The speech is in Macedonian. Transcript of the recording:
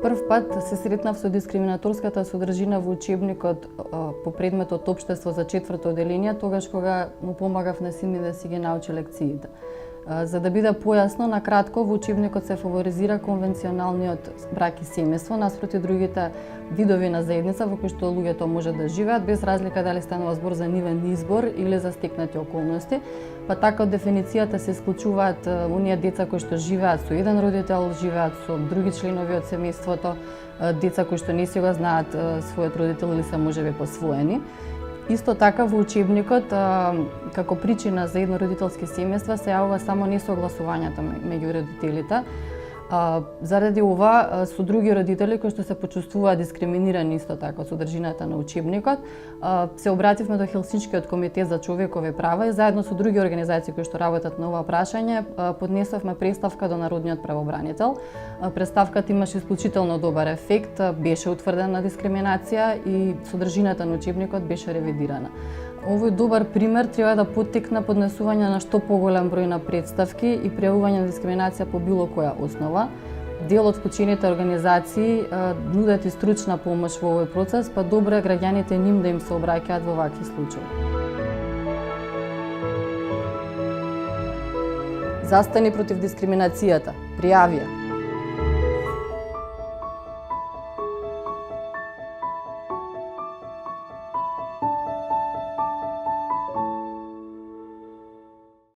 Прв пат се сретнав со дискриминаторската содржина во учебникот по предметот Општество за 4-то оделение, тогаш кога му помагав на син ми да си ги научи лекциите. За да биде појасно, на кратко, во учебникот се фаворизира конвенционалниот брак и семејство наспроти другите видови на заедница во кои што луѓето може да живеат без разлика дали станува збор за нивен избор или за стекнати околности. Па така од дефиницијата се исклучуваат оние деца кои што живеат со еден родител, живеат со други членови од семејството, деца кои што не си го знаат својот родител или се можеби посвоени. Исто така во учебникот како причина за еднородителски семејства се јавува само несогласувањето меѓу родителите. Заради ова, со други родители кои што се почувствуваат дискриминирани исто така од содржината на учебникот, се обративме до Хелсиншкиот комитет за човекови права и заедно со други организации кои што работат на ова прашање, поднесовме преставка до Народниот правобранител. Преставката имаше исклучително добар ефект, беше утврдена дискриминација и содржината на учебникот беше ревидирана. Овој добар пример треба да поттикне поднесување на што поголем број на представки и пријавување на дискриминација по било која основа. Дел од вклучените организации нудат и стручна помош во овој процес, па добро е граѓаните ним да им се обраќаат во вакви случаи. Застани против дискриминацијата, пријави ја.